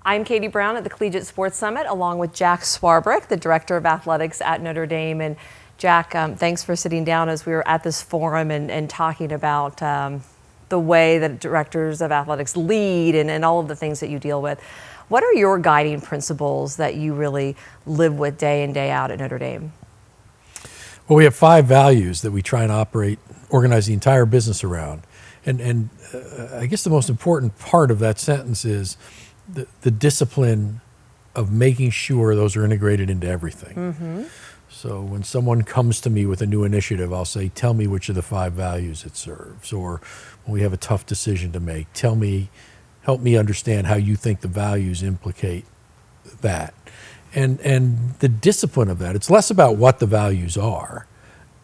I'm Katie Brown at the Collegiate Sports Summit, along with Jack Swarbrick, the Director of Athletics at Notre Dame. And Jack, thanks for sitting down as we were at this forum and talking about the way that directors of athletics lead and all of the things that you deal with. What are your guiding principles that you really live with day in, day out at Notre Dame? Well, we have 5 values that we try and organize the entire business around. And I guess the most important part of that sentence is the discipline of making sure those are integrated into everything. Mm-hmm. So when someone comes to me with a new initiative, I'll say, tell me which of the 5 values it serves. Or when we have a tough decision to make, help me understand how you think the values implicate that. And the discipline of that, it's less about what the values are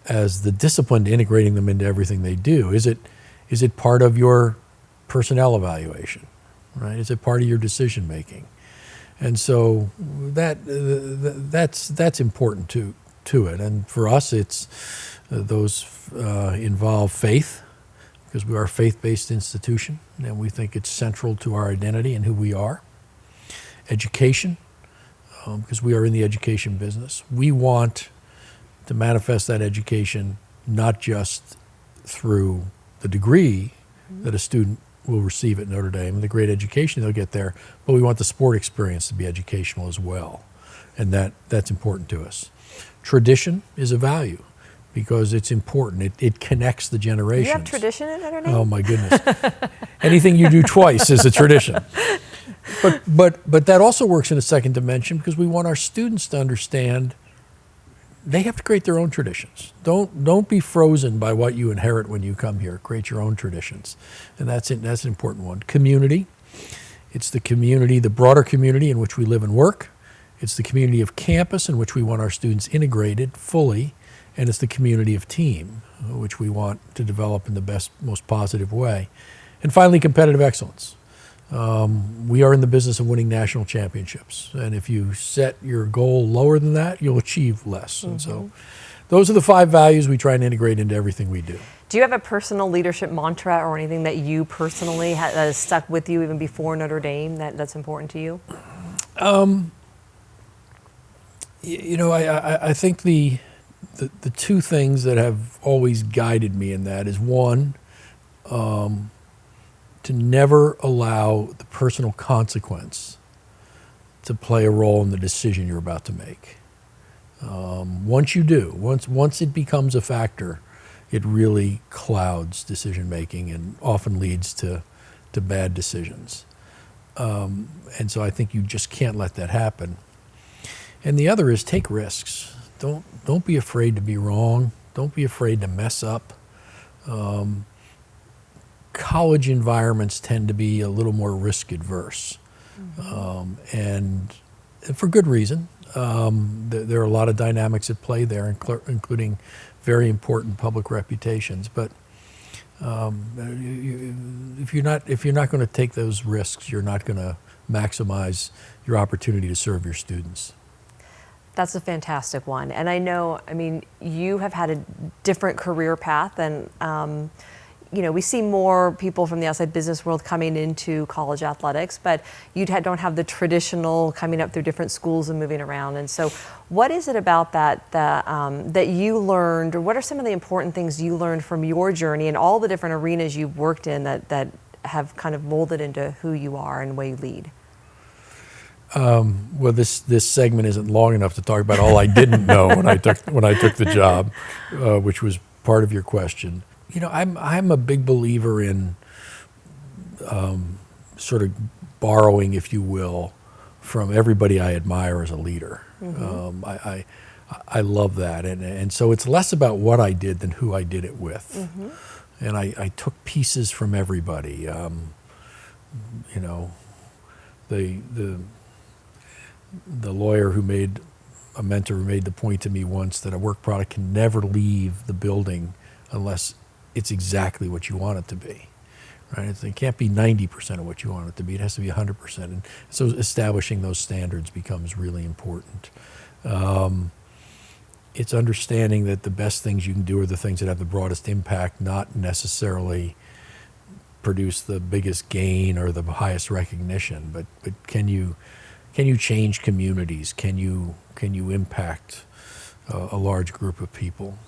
as the discipline to integrating them into everything they do. Is it part of your personnel evaluation? Right? Is it part of your decision making? And so that's important to it. And for us, it's those involve faith, because we are a faith-based institution, and we think it's central to our identity and who we are. Education, because we are in the education business. We want to manifest that education not just through the degree that a student will receive at Notre Dame and the great education they'll get there, but we want the sport experience to be educational as well, and that's important to us. Tradition is a value because it's important. It connects the generations. You have tradition at Notre Dame? Oh my goodness! Anything you do twice is a tradition. But that also works in a second dimension because we want our students to understand they have to create their own traditions. Don't be frozen by what you inherit when you come here. Create your own traditions. And that's an important one. Community. It's the community, the broader community in which we live and work. It's the community of campus in which we want our students integrated fully. And it's the community of team, which we want to develop in the best, most positive way. And finally, competitive excellence. We are in the business of winning national championships. And if you set your goal lower than that, you'll achieve less. Mm-hmm. And so those are the 5 values we try and integrate into everything we do. Do you have a personal leadership mantra or anything that you personally that has stuck with you even before Notre Dame that's important to you? I think the 2 things that have always guided me in that is, one, to never allow the personal consequence to play a role in the decision you're about to make. Once you do, once it becomes a factor, it really clouds decision making and often leads to bad decisions. And so I think you just can't let that happen. And the other is take risks. Don't be afraid to be wrong. Don't be afraid to mess up. College environments tend to be a little more risk adverse, and for good reason. There are a lot of dynamics at play there, including very important public reputations. But if you're not going to take those risks, you're not going to maximize your opportunity to serve your students. That's a fantastic one. And I know, you have had a different career path than, we see more people from the outside business world coming into college athletics, but you don't have the traditional coming up through different schools and moving around. And so what is it about that you learned, or what are some of the important things you learned from your journey and all the different arenas you've worked in that have kind of molded into who you are and the way you lead? Well, this segment isn't long enough to talk about all I didn't know when I took the job, which was part of your question. I'm a big believer in sort of borrowing, if you will, from everybody I admire as a leader. Mm-hmm. I love that, and so it's less about what I did than who I did it with. Mm-hmm. And I took pieces from everybody. The lawyer a mentor who made the point to me once that a work product can never leave the building unless it's exactly what you want it to be, right? It can't be 90% of what you want it to be. It has to be 100%. And so establishing those standards becomes really important. It's understanding that the best things you can do are the things that have the broadest impact, not necessarily produce the biggest gain or the highest recognition, but can you change communities? Can you impact a large group of people?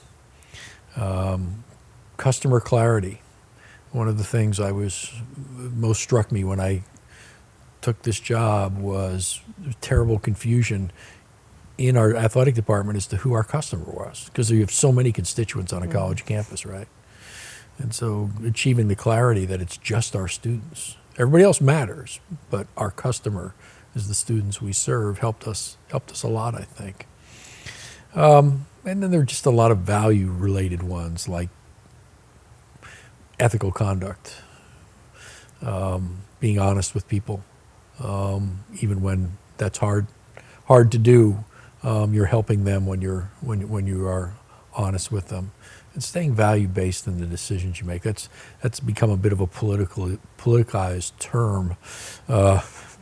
Customer clarity. One of the things most struck me when I took this job was terrible confusion in our athletic department as to who our customer was, because you have so many constituents on a college campus, right? And so achieving the clarity that it's just our students. Everybody else matters, but our customer is the students we serve helped us a lot, I think. And then there are just a lot of value-related ones, like ethical conduct, being honest with people, even when that's hard to do. You're helping them when you are honest with them, and staying value-based in the decisions you make. That's become a bit of a politicized term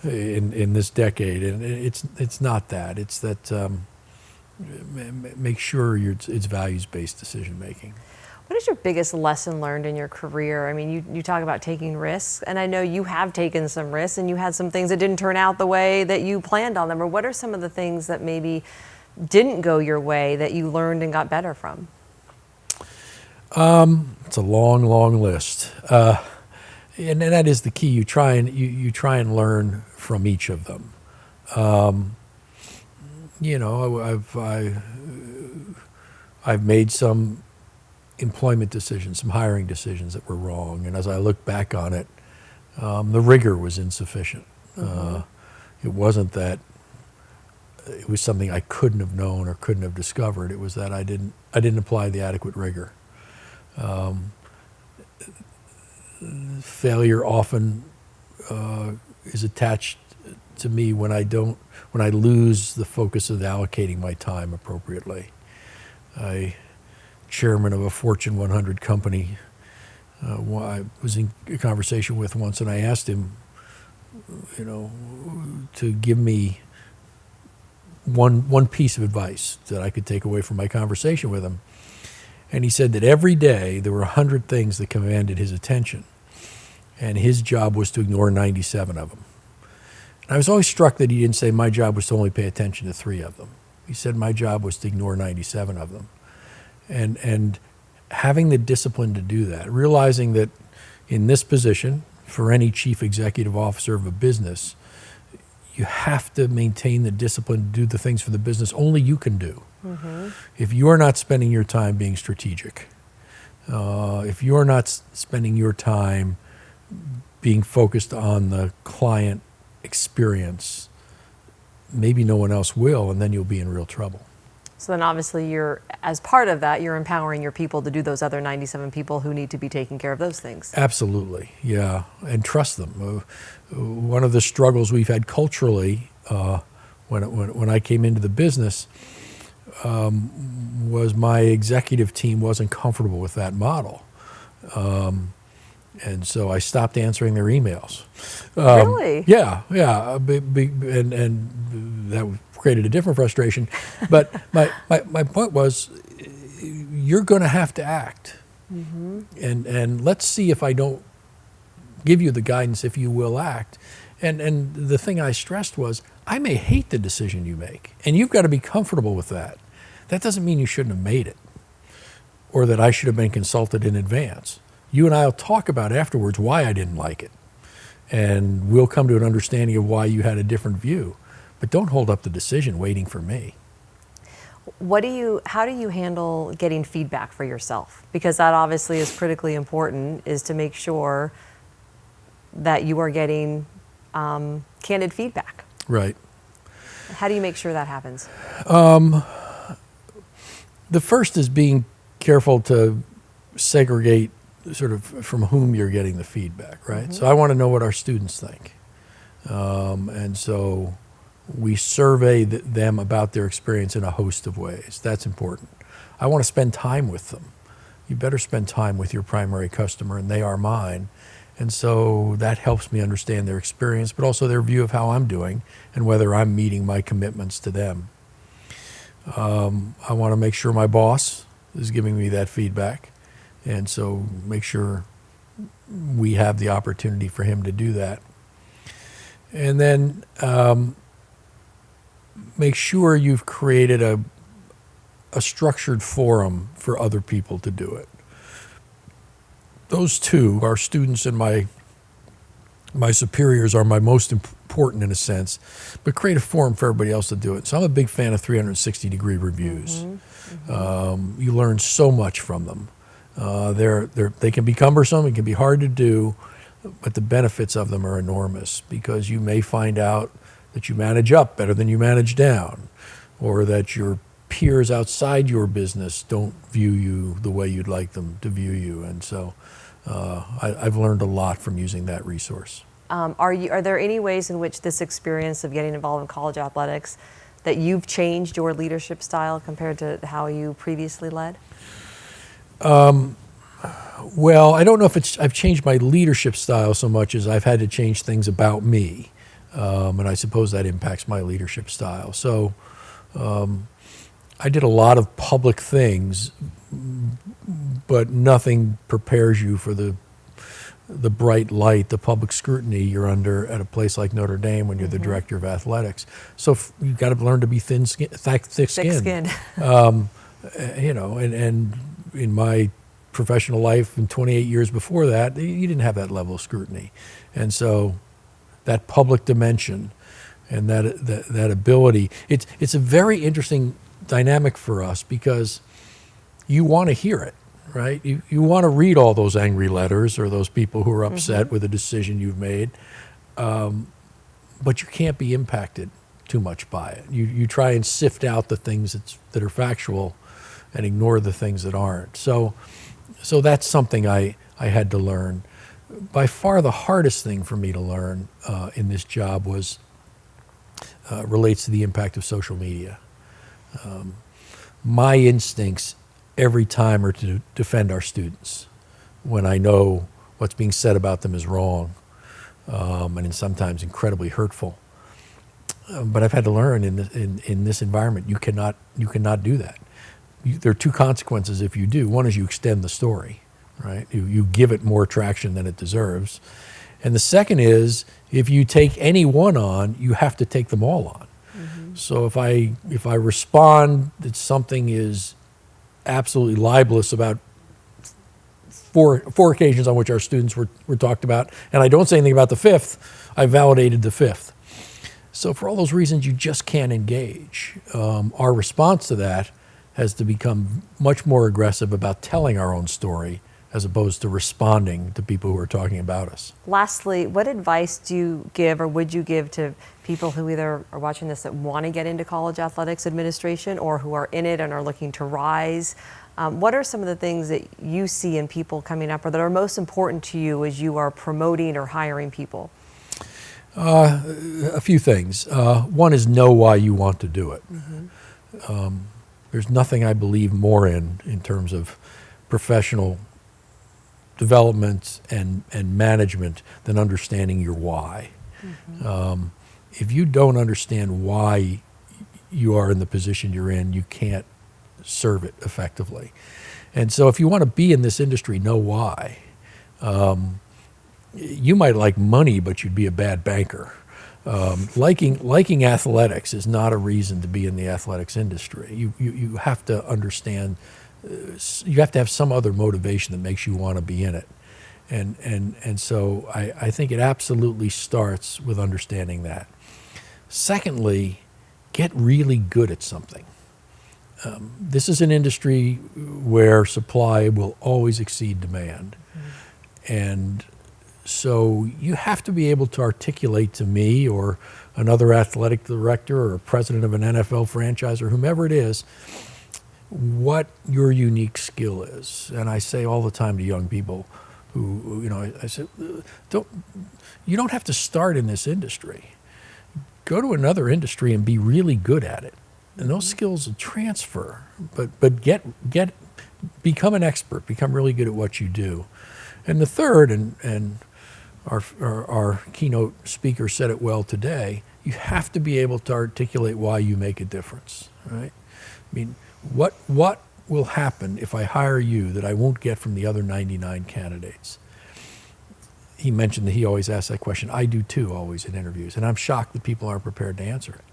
in this decade, and it's not that. It's that make sure it's values-based decision making. What is your biggest lesson learned in your career? I mean, you talk about taking risks, and I know you have taken some risks, and you had some things that didn't turn out the way that you planned on them. Or what are some of the things that maybe didn't go your way that you learned and got better from? It's a long, long list, and that is the key. You try and learn from each of them. I've made some employment decisions, some hiring decisions that were wrong, and as I look back on it, the rigor was insufficient. It wasn't that it was something I couldn't have known or couldn't have discovered. It was that I didn't apply the adequate rigor. Failure often is attached to me when I lose the focus of allocating my time appropriately. Chairman of a Fortune 100 company, I was in a conversation with once, and I asked him, to give me one piece of advice that I could take away from my conversation with him. And he said that every day there were 100 things that commanded his attention, and his job was to ignore 97 of them. And I was always struck that he didn't say my job was to only pay attention to 3 of them. He said my job was to ignore 97 of them. And having the discipline to do that, realizing that in this position, for any chief executive officer of a business, you have to maintain the discipline to do the things for the business only you can do. If you are not spending your time being strategic, if you are not spending your time being focused on the client experience, maybe no one else will, and then you'll be in real trouble. So then obviously as part of that, you're empowering your people to do those other 97 people who need to be taking care of those things. Absolutely, yeah, and trust them. One of the struggles we've had culturally when I came into the business was my executive team wasn't comfortable with that model. And so I stopped answering their emails. Really? Yeah. And that created a different frustration. But my point was, you're going to have to act. And let's see if I don't give you the guidance if you will act. And the thing I stressed was, I may hate the decision you make, and you've got to be comfortable with that. That doesn't mean you shouldn't have made it, or that I should have been consulted in advance. You and I will talk about afterwards why I didn't like it, and we'll come to an understanding of why you had a different view. But don't hold up the decision waiting for me. How do you handle getting feedback for yourself? Because that obviously is critically important, is to make sure that you are getting candid feedback. Right. How do you make sure that happens? The first is being careful to segregate sort of from whom you're getting the feedback, right? So I want to know what our students think. And so we survey them about their experience in a host of ways. That's important. I want to spend time with them. You better spend time with your primary customer, and they are mine. And so that helps me understand their experience, but also their view of how I'm doing and whether I'm meeting my commitments to them. I want to make sure my boss is giving me that feedback, and so make sure we have the opportunity for him to do that. And then make sure you've created a structured forum for other people to do it. Those two, our students and my superiors, are my most important in a sense, but create a forum for everybody else to do it. So I'm a big fan of 360-degree reviews. You learn so much from them. They can be cumbersome, it can be hard to do, but the benefits of them are enormous, because you may find out that you manage up better than you manage down, or that your peers outside your business don't view you the way you'd like them to view you. And so I've learned a lot from using that resource. Are there any ways in which this experience of getting involved in college athletics that you've changed your leadership style compared to how you previously led? Well, I don't know if I've changed my leadership style so much as I've had to change things about me. And I suppose that impacts my leadership style. So I did a lot of public things, but nothing prepares you for the bright light, the public scrutiny you're under at a place like Notre Dame when you're the director of athletics. So you've got to learn to be thick-skinned. Thick-skinned. You know, and in my professional life, in 28 years before that, you didn't have that level of scrutiny. And so that public dimension and that ability, it's a very interesting dynamic for us, because you want to hear it, right? You want to read all those angry letters or those people who are upset with a decision you've made, but you can't be impacted too much by it. You try and sift out the things that are factual and ignore the things that aren't. So that's something I had to learn. By far the hardest thing for me to learn in this job relates to the impact of social media. My instincts every time are to defend our students when I know what's being said about them is wrong, and is sometimes incredibly hurtful. But I've had to learn in this environment, you cannot do that. There are two consequences if you do. One is you extend the story, right? You give it more traction than it deserves. And the second is, if you take any one on, you have to take them all on. So if I respond that something is absolutely libelous about four occasions on which our students were talked about, and I don't say anything about the fifth, I validated the fifth. So for all those reasons, you just can't engage. Our response to that has to become much more aggressive about telling our own story as opposed to responding to people who are talking about us. Lastly, what advice do you give, or would you give, to people who either are watching this that want to get into college athletics administration or who are in it and are looking to rise? What are some of the things that you see in people coming up, or that are most important to you as you are promoting or hiring people? A few things. One is know why you want to do it. There's nothing I believe more in terms of professional development and management than understanding your why. If you don't understand why you are in the position you're in, you can't serve it effectively. And so if you want to be in this industry, know why. You might like money, but you'd be a bad banker. Liking athletics is not a reason to be in the athletics industry. You have to understand, you have to have some other motivation that makes you want to be in it. And so I think it absolutely starts with understanding that. Secondly, get really good at something. This is an industry where supply will always exceed demand. And so you have to be able to articulate to me or another athletic director or a president of an NFL franchise or whomever it is what your unique skill is. And I say all the time to young people who, I say, you don't have to start in this industry. Go to another industry and be really good at it. And those skills will transfer, but become an expert, become really good at what you do. And the third, and our keynote speaker said it well today, you have to be able to articulate why you make a difference, right? I mean, what will happen if I hire you that I won't get from the other 99 candidates? he mentioned that he always asks that question. I do too, always in interviews, and I'm shocked that people aren't prepared to answer it,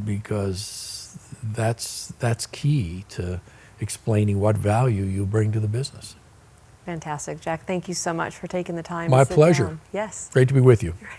because that's key to explaining what value you bring to the business. Fantastic. Jack, thank you so much for taking the time My to sit pleasure. down. Yes. Great to be with you. Right.